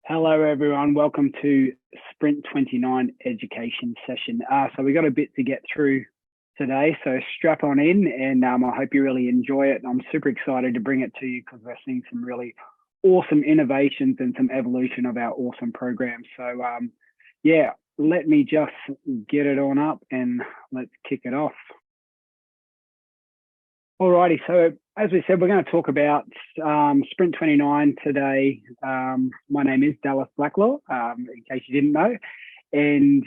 Hello, everyone. Welcome to Sprint 29 education session. So we got a bit to get through today, so strap on in and I hope you really enjoy it. I'm super excited to bring it to you because we're seeing some really awesome innovations and some evolution of our awesome program. So yeah, let me just get it on up and let's kick it off. Alrighty, so as we said, we're going to talk about Sprint 29 today. My name is Dallas Blacklaw, in case you didn't know. And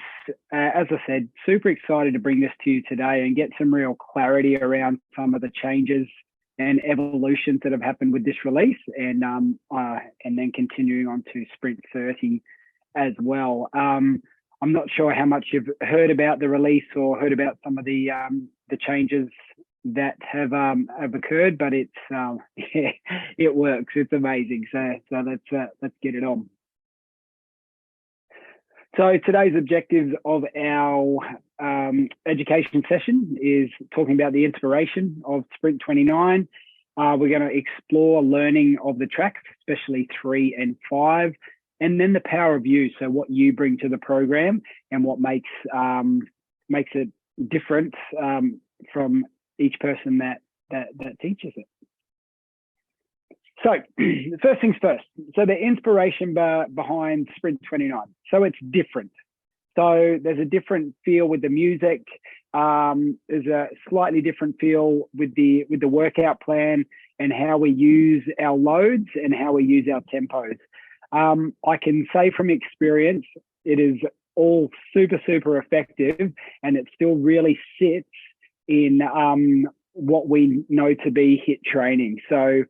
as I said, super excited to bring this to you today and get some real clarity around some of the changes and evolutions that have happened with this release, and then continuing on to Sprint 30 as well. I'm not sure how much you've heard about the release or heard about some of the changes that have occurred, but it's yeah, it works. It's amazing. So let's get it on. So today's objectives of our education session is talking about the inspiration of Sprint 29. We're going to explore learning of the tracks, especially 3 and 5, and then the power of you. So what you bring to the program and what makes it different from each person that teaches it. So first things first. So the inspiration behind Sprint 29. So it's different. So there's a different feel with the music. There's a slightly different feel with the workout plan and how we use our loads and how we use our tempos. I can say from experience, it is all super effective, and it still really sits in what we know to be HIIT training. So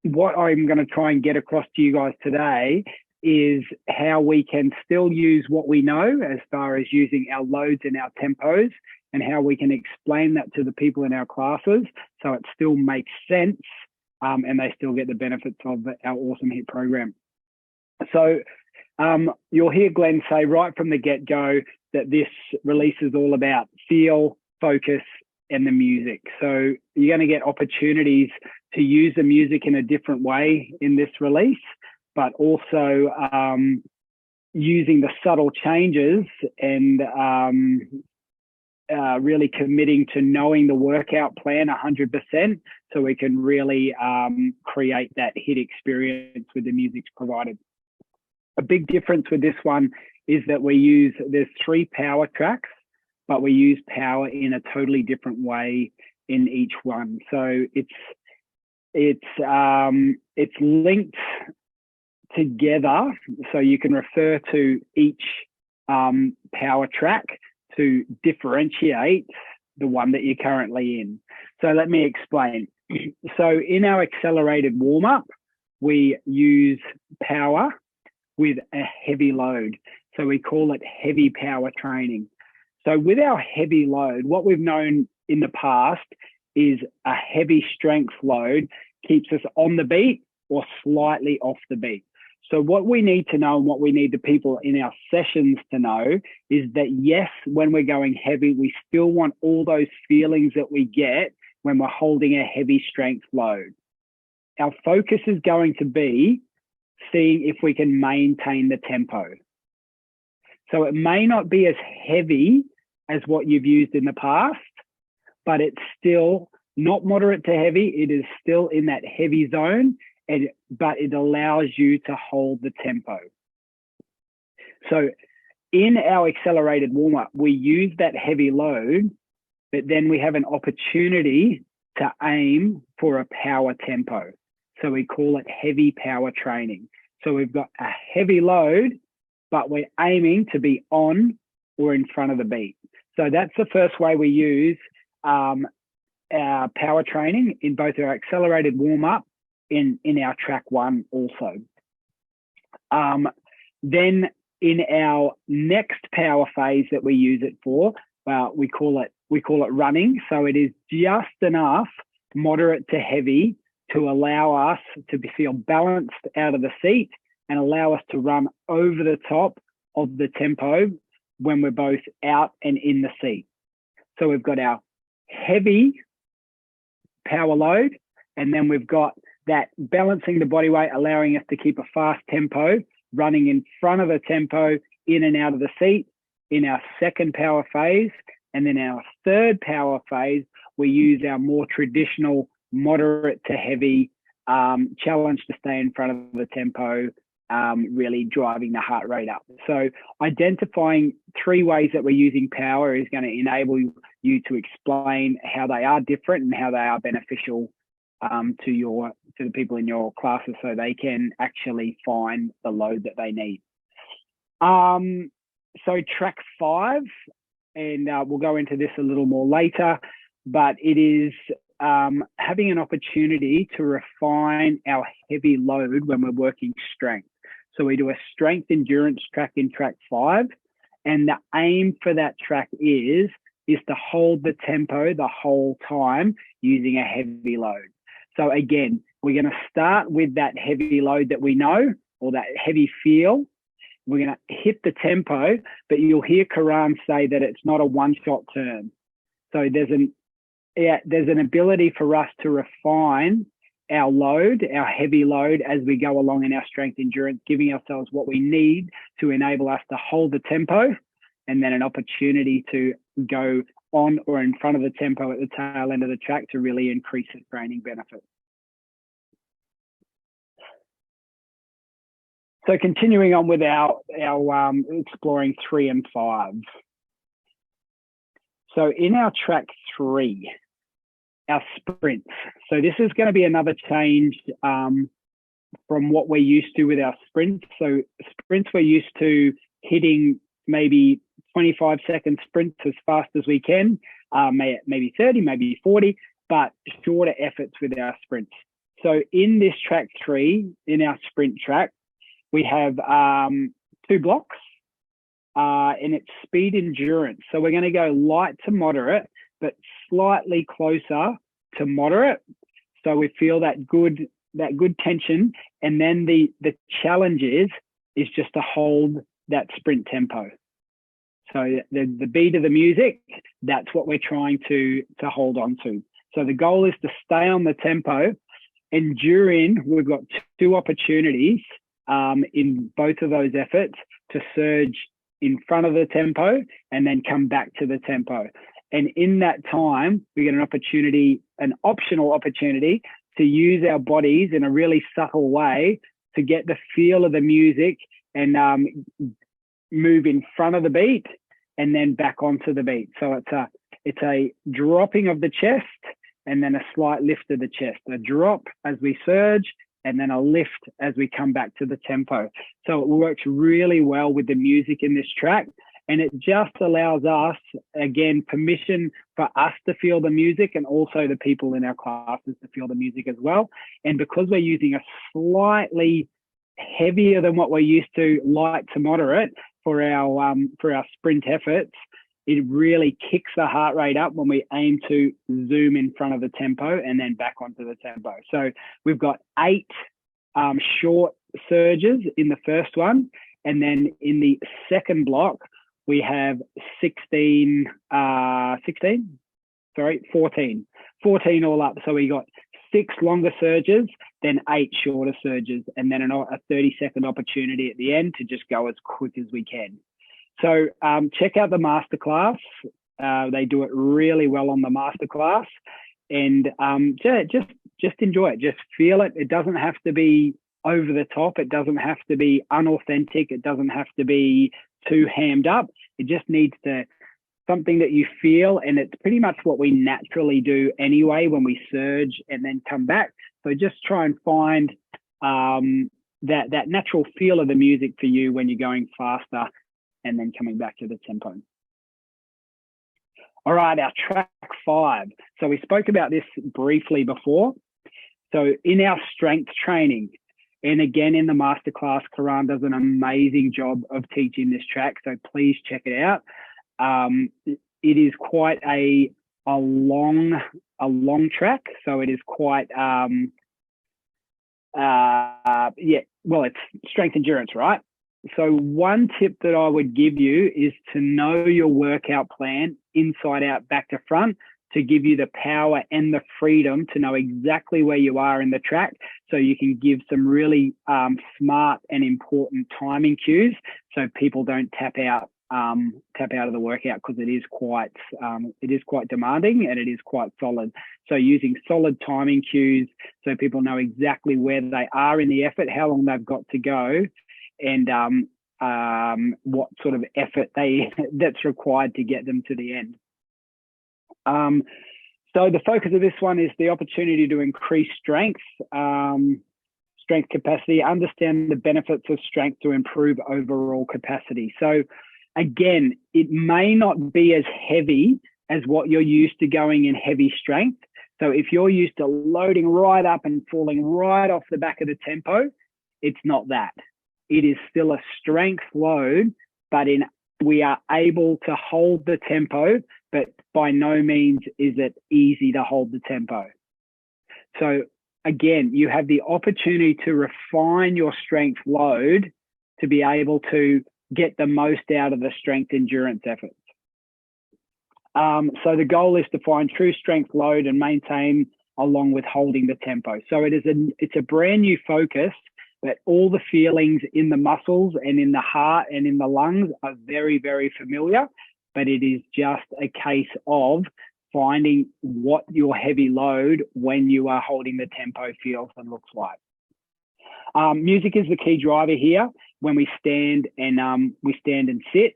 what I'm going to try and get across to you guys today is how we can still use what we know as far as using our loads and our tempos, and how we can explain that to the people in our classes so it still makes sense and they still get the benefits of our awesome HIIT program. So you'll hear Glenn say right from the get-go that this release is all about feel, focus, and the music. So you're going to get opportunities to use the music in a different way in this release, but also using the subtle changes and really committing to knowing the workout plan 100%, so we can really create that HIIT experience with the music provided. A big difference with this one is that there's 3 power tracks, but we use power in a totally different way in each one. So it's linked together, so you can refer to each power track to differentiate the one that you're currently in. So let me explain. So in our accelerated warm-up, we use power with a heavy load. So we call it heavy power training. So with our heavy load, what we've known in the past is a heavy strength load keeps us on the beat or slightly off the beat. So what we need to know, and what we need the people in our sessions to know, is that yes, when we're going heavy, we still want all those feelings that we get when we're holding a heavy strength load. Our focus is going to be seeing if we can maintain the tempo. So it may not be as heavy as what you've used in the past, but it's still not moderate to heavy. It is still in that heavy zone, but it allows you to hold the tempo. So in our accelerated warm-up, we use that heavy load, but then we have an opportunity to aim for a power tempo. So we call it heavy power training. So we've got a heavy load, but we're aiming to be on or in front of the beat. So that's the first way we use our power training in both our accelerated warm-up in our track 1 also. Then in our next power phase that we use it for, we call it running. So it is just enough moderate to heavy to allow us to feel balanced out of the seat and allow us to run over the top of the tempo when we're both out and in the seat. So we've got our heavy power load, and then we've got that balancing the body weight, allowing us to keep a fast tempo, running in front of the tempo, in and out of the seat in our second power phase. And then our third power phase, we use our more traditional moderate to heavy challenge to stay in front of the tempo, really driving the heart rate up. So identifying 3 ways that we're using power is going to enable you to explain how they are different and how they are beneficial to the people in your classes, so they can actually find the load that they need. So track 5, and we'll go into this a little more later, but it is having an opportunity to refine our heavy load when we're working strength. So we do a strength endurance track in track 5, and the aim for that track is to hold the tempo the whole time using a heavy load. So again, we're going to start with that heavy load that we know, or that heavy feel. We're going to hit the tempo, but you'll hear Karan say that it's not a one-shot turn. So there's an ability for us to refine our load, our heavy load, as we go along in our strength endurance, giving ourselves what we need to enable us to hold the tempo, and then an opportunity to go on or in front of the tempo at the tail end of the track to really increase the training benefit. So continuing on with our exploring 3 and 5. So in our track 3, our sprints. So this is going to be another change from what we're used to with our sprints. So sprints, we're used to hitting maybe 25-second sprints as fast as we can, maybe 30, maybe 40, but shorter efforts with our sprints. So in this track 3, in our sprint track, we have 2 blocks, and it's speed endurance. So we're going to go light to moderate, but slightly closer to moderate. So we feel that good tension. And then the challenge is just to hold that sprint tempo. So the beat of the music, that's what we're trying to hold on to. So the goal is to stay on the tempo, and during, we've got 2 opportunities in both of those efforts to surge in front of the tempo and then come back to the tempo. And in that time, we get an optional opportunity to use our bodies in a really subtle way to get the feel of the music and move in front of the beat and then back onto the beat. So it's a dropping of the chest and then a slight lift of the chest, a drop as we surge, and then a lift as we come back to the tempo. So it works really well with the music in this track. And it just allows us, again, permission for us to feel the music, and also the people in our classes to feel the music as well. And because we're using a slightly heavier than what we're used to, light to moderate for our sprint efforts, it really kicks the heart rate up when we aim to zoom in front of the tempo and then back onto the tempo. So we've got 8 short surges in the first one. And then in the second block, we have 14 all up. So we got 6 longer surges, then 8 shorter surges, and then a 30-second opportunity at the end to just go as quick as we can. So check out the masterclass. They do it really well on the masterclass, and just enjoy it. Just feel it. It doesn't have to be over the top. It doesn't have to be unauthentic. It doesn't have to be too hammed up. It just needs to something that you feel, and it's pretty much what we naturally do anyway when we surge and then come back. So just try and find that natural feel of the music for you when you're going faster and then coming back to the tempo. All right, our track 5. So we spoke about this briefly before. So in our strength training, and again in the masterclass, Karan does an amazing job of teaching this track. So please check it out. It is quite a long track. So it is quite it's strength endurance, right? So one tip that I would give you is to know your workout plan inside out, back to front, to give you the power and the freedom to know exactly where you are in the track, so you can give some really smart and important timing cues so people don't tap out of the workout, because it is quite demanding and it is quite solid. So using solid timing cues so people know exactly where they are in the effort, how long they've got to go, and what sort of effort that's required to get them to the end. So the focus of this one is the opportunity to increase strength capacity, understand the benefits of strength to improve overall capacity. So again, it may not be as heavy as what you're used to going in heavy strength. So if you're used to loading right up and falling right off the back of the tempo, it's not that. It is still a strength load, but we are able to hold the tempo, but by no means is it easy to hold the tempo. So again, you have the opportunity to refine your strength load to be able to get the most out of the strength endurance efforts. So the goal is to find true strength load and maintain along with holding the tempo. So it's a brand new focus, but all the feelings in the muscles and in the heart and in the lungs are very, very familiar, but it is just a case of finding what your heavy load when you are holding the tempo feels and looks like. Music is the key driver here when we stand and sit.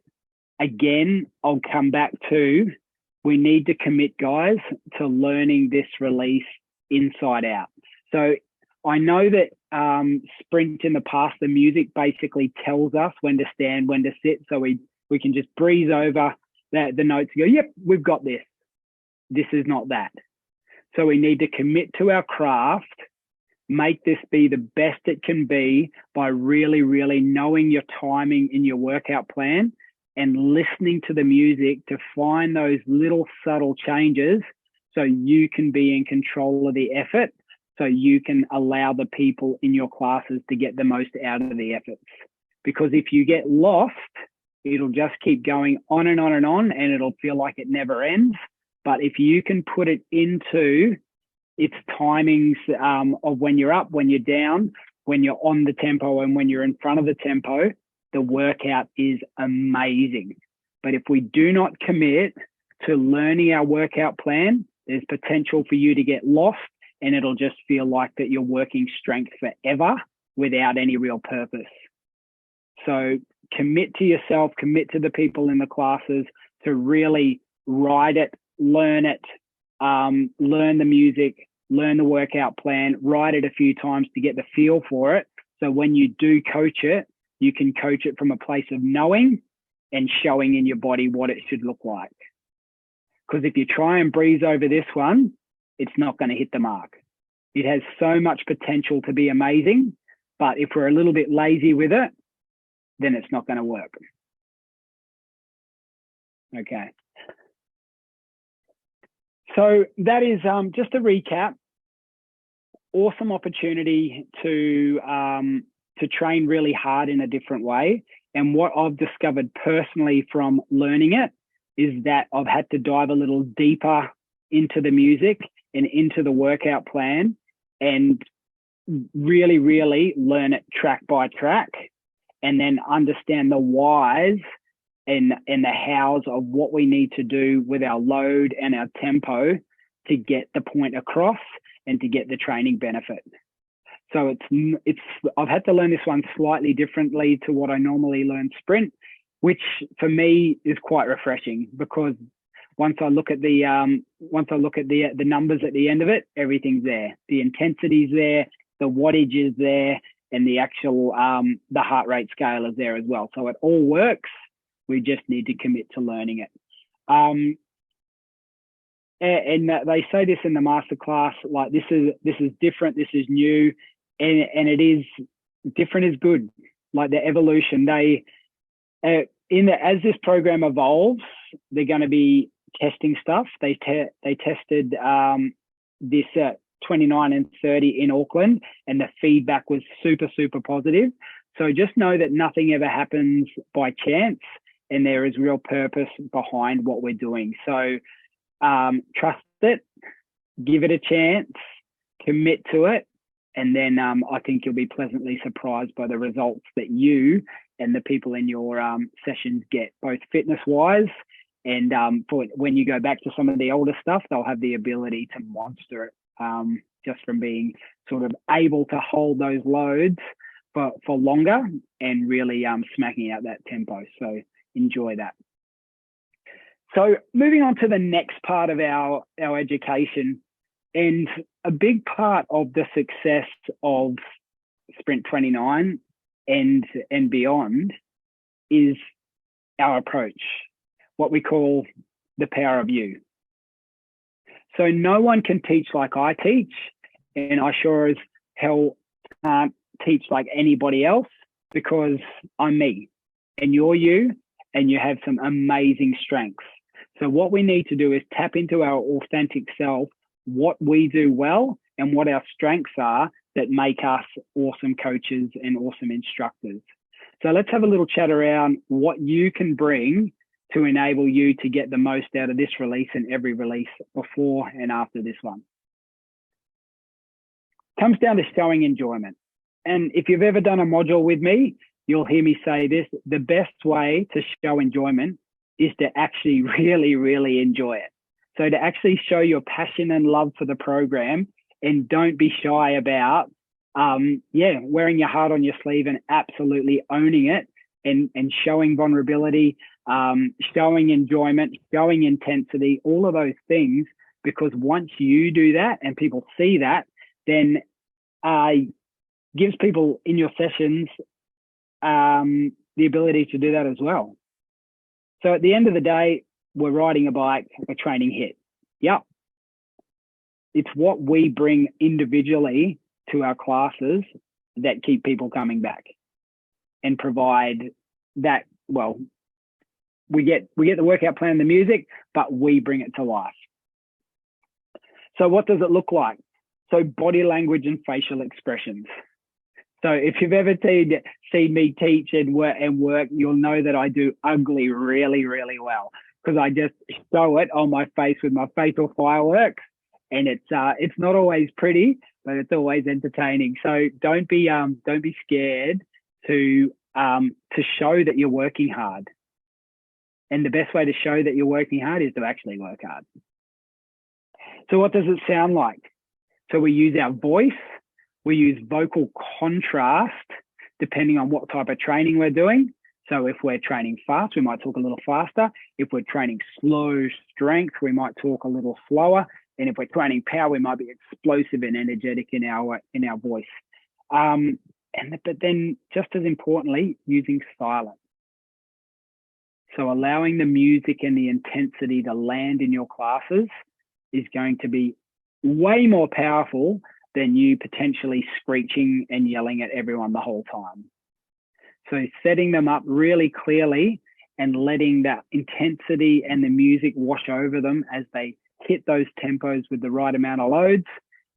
Again, I'll come back to, we need to commit, guys, to learning this release inside out. So I know that sprint in the past, the music basically tells us when to stand, when to sit. So we can just breeze over the notes and go, yep, we've got this. This is not that. So we need to commit to our craft, make this be the best it can be by really, really knowing your timing in your workout plan and listening to the music to find those little subtle changes so you can be in control of the effort, so you can allow the people in your classes to get the most out of the efforts. Because if you get lost, it'll just keep going on and on and on, and it'll feel like it never ends. But if you can put it into its timings of when you're up, when you're down, when you're on the tempo and when you're in front of the tempo, the workout is amazing. But if we do not commit to learning our workout plan, there's potential for you to get lost, and it'll just feel like that you're working strength forever without any real purpose. So commit to yourself, commit to the people in the classes to really ride it, learn it, learn the music, learn the workout plan, ride it a few times to get the feel for it. So when you do coach it, you can coach it from a place of knowing and showing in your body what it should look like. Because if you try and breeze over this one, it's not going to hit the mark. It has so much potential to be amazing, but if we're a little bit lazy with it, then it's not going to work. Okay. So that is just a recap. Awesome opportunity to train really hard in a different way. And what I've discovered personally from learning it is that I've had to dive a little deeper into the music and into the workout plan and really, really learn it track by track, and then understand the whys and the hows of what we need to do with our load and our tempo to get the point across and to get the training benefit. So I've had to learn this one slightly differently to what I normally learn sprint, which for me is quite refreshing, because once I look at the numbers at the end of it, everything's there. The intensity's there, the wattage is there, and the actual the heart rate scale is there as well. So it all works. We just need to commit to learning it. And they say this in the masterclass, like this is different, this is new, and it is different is good. Like the evolution, as this program evolves, they're going to be testing stuff. They tested this 29 and 30 in Auckland, and the feedback was super, super positive. So just know that nothing ever happens by chance, and there is real purpose behind what we're doing. So trust it, give it a chance, commit to it, and then I think you'll be pleasantly surprised by the results that you and the people in your sessions get, both fitness-wise and for when you go back to some of the older stuff, they'll have the ability to monster it just from being sort of able to hold those loads for longer and really smacking out that tempo. So enjoy that. So moving on to the next part of our education, and a big part of the success of Sprint 29 and beyond is our approach, what we call the power of you. So no one can teach like I teach, and I sure as hell can't teach like anybody else, because I'm me and you're you, and you have some amazing strengths. So what we need to do is tap into our authentic self, what we do well and what our strengths are that make us awesome coaches and awesome instructors. So let's have a little chat around what you can bring to enable you to get the most out of this release and every release before and after this one. Comes down to showing enjoyment. And if you've ever done a module with me, you'll hear me say this: the best way to show enjoyment is to actually really, really enjoy it. So to actually show your passion and love for the program, and don't be shy about, wearing your heart on your sleeve and absolutely owning it, and showing vulnerability, showing enjoyment, showing intensity, all of those things, because once you do that and people see that, then gives people in your sessions the ability to do that as well. So at the end of the day, we're riding a bike, we're training HIIT. Yep. It's what we bring individually to our classes that keep people coming back and provide that, well, we get the workout plan, the music, but we bring it to life. So what does it look like? So body language and facial expressions. So if you've ever seen me teach and work, you'll know that I do ugly really, really well, because I just show it on my face with my facial fireworks, and it's not always pretty, but it's always entertaining. So don't be scared to show that you're working hard. And the best way to show that you're working hard is to actually work hard. So what does it sound like? So we use our voice. We use vocal contrast depending on what type of training we're doing. So if we're training fast, we might talk a little faster. If we're training slow strength, we might talk a little slower. And if we're training power, we might be explosive and energetic in our voice. But then just as importantly, using silence. So allowing the music and the intensity to land in your classes is going to be way more powerful than you potentially screeching and yelling at everyone the whole time. So setting them up really clearly and letting that intensity and the music wash over them as they hit those tempos with the right amount of loads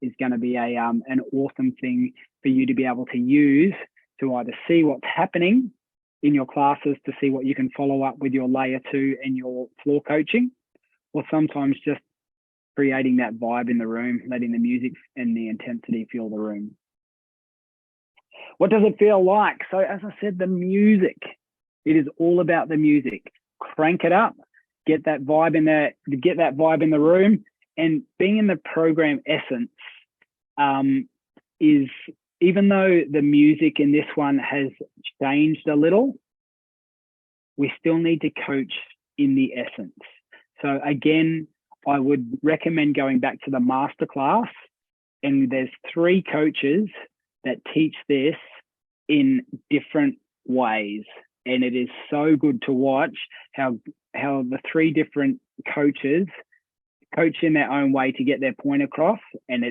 is going to be an awesome thing for you to be able to use to either see what's happening in your classes, to see what you can follow up with your layer 2 and your floor coaching, or sometimes just creating that vibe in the room, letting the music and the intensity fill the room. What does it feel like? So as I said, the music, it is all about the music. Crank it up, get that vibe in there, get that vibe in the room. And being in the program essence is, even though the music in this one has changed a little, we still need to coach in the essence. So again, I would recommend going back to the masterclass, and there's 3 coaches that teach this in different ways. And it is so good to watch how the 3 different coaches coach in their own way to get their point across, and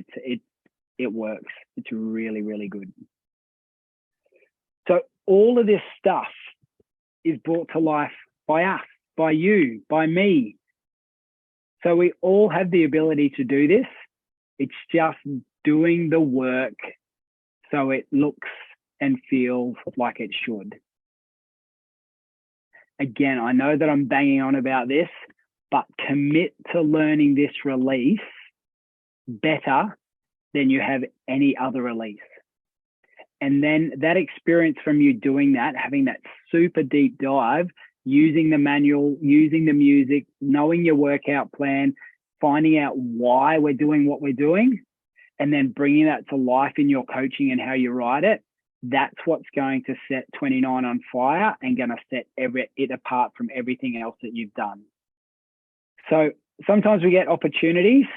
it works. It's really, really good. So all of this stuff is brought to life by us, by you, by me. So we all have the ability to do this. It's just doing the work so it looks and feels like it should. Again, I know that I'm banging on about this, but commit to learning this release better than you have any other release. And then that experience from you doing that, having that super deep dive, using the manual, using the music, knowing your workout plan, finding out why we're doing what we're doing, and then bringing that to life in your coaching and how you ride it, that's what's going to set 29 on fire and going to set it apart from everything else that you've done. So sometimes we get opportunities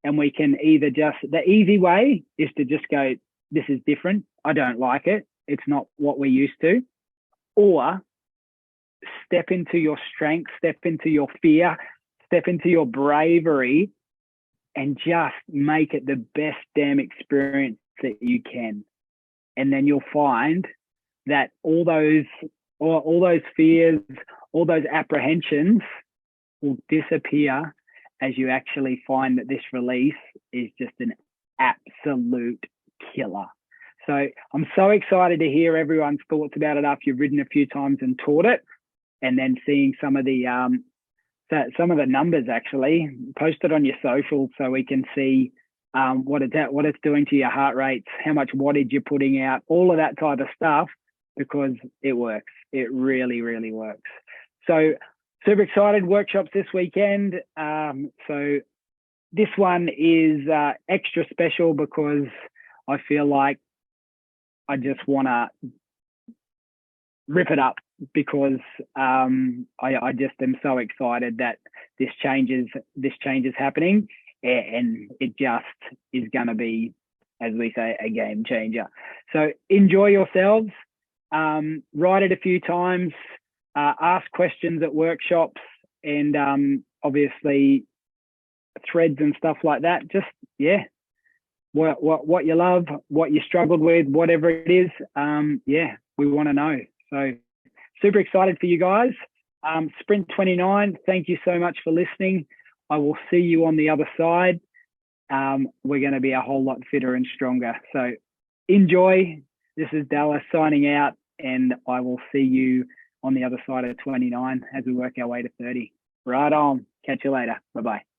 and we can either the easy way is to just go, this is different. I don't like it. It's not what we're used to. Or step into your strength, step into your fear, step into your bravery, and just make it the best damn experience that you can. And then you'll find that all those fears, all those apprehensions will disappear as you actually find that this release is just an absolute killer. So I'm so excited to hear everyone's thoughts about it after you've ridden a few times and taught it, and then seeing some of the numbers actually posted on your social so we can see what it's doing to your heart rates, how much wattage you're putting out, all of that type of stuff, because it works. It really, really works. So super excited. Workshops this weekend. So this one is extra special because I feel like I just want to rip it up, because I just am so excited that this change is happening, and it just is going to be, as we say, a game changer. So enjoy yourselves, ride it a few times, ask questions at workshops, and obviously threads and stuff like that. Just, yeah, what you love, what you struggled with, whatever it is, yeah, we want to know. So super excited for you guys. Sprint 29, thank you so much for listening. I will see you on the other side. We're going to be a whole lot fitter and stronger. So enjoy. This is Dallas signing out, and I will see you on the other side of 29 as we work our way to 30. Right on. Catch you later. Bye-bye.